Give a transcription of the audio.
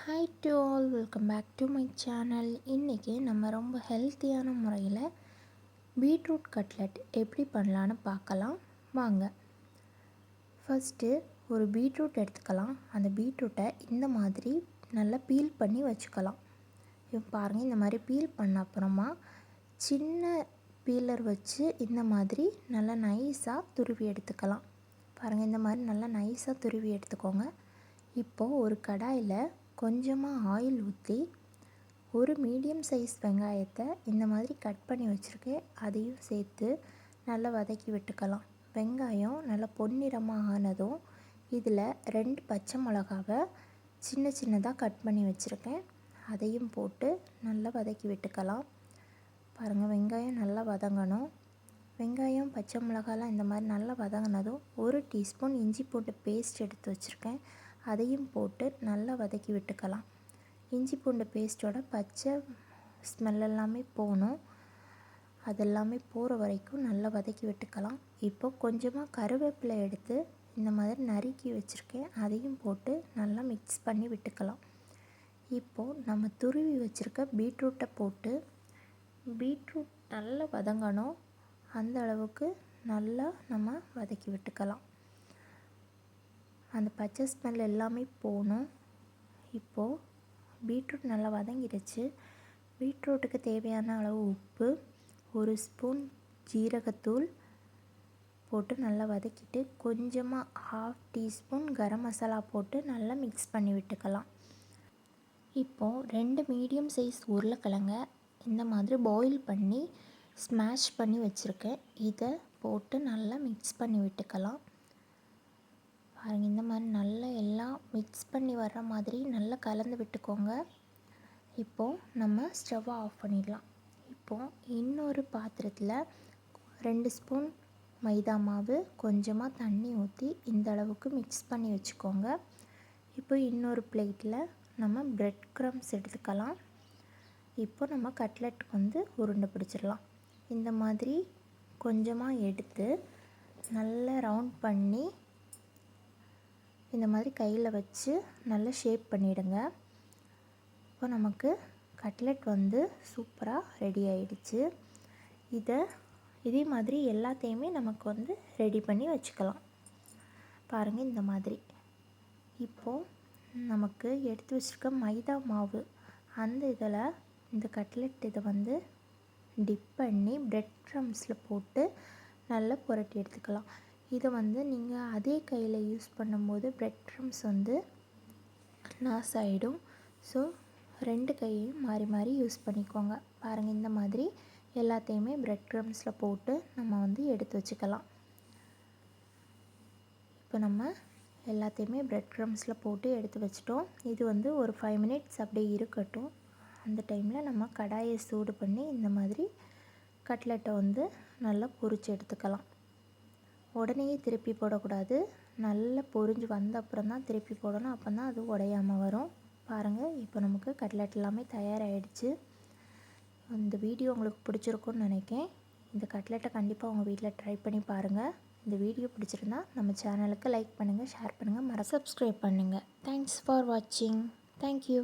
Hi to all, welcome back to my channel. இன்றைக்கி நம்ம ரொம்ப ஹெல்த்தியான முறையில் பீட்ரூட் கட்லெட் எப்படி பண்ணலான்னு பார்க்கலாம் வாங்க. ஃபஸ்ட்டு ஒரு பீட்ரூட் எடுத்துக்கலாம். அந்த பீட்ரூட்டை இந்த மாதிரி நல்லா பீல் பண்ணி வச்சுக்கலாம். இப்போ பாருங்கள், இந்த மாதிரி பீல் பண்ண அப்புறமா சின்ன பீலர் வச்சு இந்த மாதிரி நல்லா நைஸாக துருவி எடுத்துக்கலாம். பாருங்கள், இந்த மாதிரி நல்லா நைஸாக துருவி எடுத்துக்கோங்க. இப்போது ஒரு கடாயில் கொஞ்சமாக ஆயில் ஊற்றி ஒரு மீடியம் சைஸ் வெங்காயத்தை இந்த மாதிரி கட் பண்ணி வச்சுருக்கேன், அதையும் சேர்த்து நல்லா வதக்கி விட்டுக்கலாம். வெங்காயம் நல்லா பொன்னிறமாக ஆனதும் இதில் 2 பச்சை மிளகாவை சின்ன சின்னதாக கட் பண்ணி வச்சுருக்கேன், அதையும் போட்டு நல்லா வதக்கி விட்டுக்கலாம். பாருங்கள், வெங்காயம் நல்லா வதங்கணும். வெங்காயம் பச்சை மிளகாலாம் இந்த மாதிரி நல்லா வதங்கினதும் 1 டீஸ்பூன் இஞ்சி பூண்டு பேஸ்ட் எடுத்து வச்சுருக்கேன், அதையும் போட்டு நல்லா வதக்கி விட்டுக்கலாம். இஞ்சி பூண்டு பேஸ்ட்டோட பச்சை ஸ்மெல் எல்லாமே போகணும், அதெல்லாமே போகிற வரைக்கும் நல்லா வதக்கி விட்டுக்கலாம். இப்போ கொஞ்சமாக கருவேப்பிலை எடுத்து இந்த மாதிரி நறுக்கி வச்சுருக்கேன், அதையும் போட்டு நல்லா மிக்ஸ் பண்ணி விட்டுக்கலாம். இப்போது நம்ம துருவி வச்சுருக்க பீட்ரூட்டை போட்டு பீட்ரூட் நல்லா வதங்கணும், அந்த அளவுக்கு நல்லா நம்ம வதக்கி விட்டுக்கலாம். அந்த பச்சை ஸ்மெல் எல்லாமே போகணும். இப்போது பீட்ரூட் நல்லா வதங்கிடுச்சு. பீட்ரூட்டுக்கு தேவையான அளவு உப்பு, 1 ஸ்பூன் ஜீரகத்தூள் போட்டு நல்லா வதக்கிட்டு கொஞ்சமாக 1/2 டீஸ்பூன் கரம் மசாலா போட்டு நல்லா மிக்ஸ் பண்ணி விட்டுக்கலாம். இப்போது 2 மீடியம் சைஸ் உருளைக்கிழங்க இந்த மாதிரி பாயில் பண்ணி ஸ்மாஷ் பண்ணி வச்சுருக்கேன், இதை போட்டு நல்லா மிக்ஸ் பண்ணி விட்டுக்கலாம். பாருங்கள், இந்த மாதிரி நல்லா எல்லாம் மிக்ஸ் பண்ணி வர்ற மாதிரி நல்லா கலந்து விட்டுக்கோங்க. இப்போது நம்ம ஸ்டவ்வை ஆஃப் பண்ணிடலாம். இப்போது இன்னொரு பாத்திரத்தில் 2 ஸ்பூன் மைதா மாவு, கொஞ்சமாக தண்ணி ஊற்றி இந்த அளவுக்கு மிக்ஸ் பண்ணி வச்சுக்கோங்க. இப்போ இன்னொரு பிளேட்டில் நம்ம பிரெட் க்ரம்ஸ் எடுத்துக்கலாம். இப்போ நம்ம கட்லெட்டுக்கு உருண்டை பிடிச்சிடலாம். இந்த மாதிரி கொஞ்சமாக எடுத்து நல்லா ரவுண்ட் பண்ணி இந்த மாதிரி கையில் வச்சு நல்லா ஷேப் பண்ணிவிடுங்க. இப்போ நமக்கு கட்லெட் சூப்பராக ரெடி ஆயிடுச்சு. இதே மாதிரி எல்லாத்தையுமே நமக்கு ரெடி பண்ணி வச்சுக்கலாம். பாருங்கள், இந்த மாதிரி. இப்போது நமக்கு எடுத்து வச்சுருக்க மைதா மாவு அந்த இதில் இந்த கட்லெட் இதை டிப் பண்ணி பிரெட் க்ரம்ஸில் போட்டு நல்லா புரட்டி எடுத்துக்கலாம். இதை நீங்கள் அதே கையில் யூஸ் பண்ணும்போது பிரெட் க்ரம்ஸ் நாஸ் ஆகிடும். ஸோ 2 கையையும் மாறி மாறி யூஸ் பண்ணிக்கோங்க. பாருங்கள், இந்த மாதிரி எல்லாத்தையுமே பிரெட் க்ரம்ஸில் போட்டு நம்ம எடுத்து வச்சுக்கலாம். இப்போ நம்ம எல்லாத்தையுமே பிரெட் க்ரம்ஸில் போட்டு எடுத்து வச்சிட்டோம். இது ஒரு 5 மினிட்ஸ் அப்படியே இருக்கட்டும். அந்த டைமில் நம்ம கடாயை சூடு பண்ணி இந்த மாதிரி கட்லெட்டை நல்லா பொரிச்சு எடுத்துக்கலாம். உடனே திருப்பி போடக்கூடாது, நல்லா பொரிஞ்சு வந்த அப்புறம் தான் திருப்பி போடணும், அப்போ தான் அது உடையாமல் வரும். பாருங்கள், இப்போ நமக்கு கட்லெட் எல்லாமே தயாராகிடுச்சு. இந்த வீடியோ உங்களுக்கு பிடிச்சிருக்குன்னு நினைக்கிறேன். இந்த கட்லெட்டை கண்டிப்பாக உங்கள் வீட்டில் ட்ரை பண்ணி பாருங்கள். இந்த வீடியோ பிடிச்சிருந்தா நம்ம சேனலுக்கு லைக் பண்ணுங்கள், ஷேர் பண்ணுங்கள், சப்ஸ்கிரைப் பண்ணுங்கள். தேங்க்ஸ் ஃபார் வாட்சிங். தேங்க்யூ.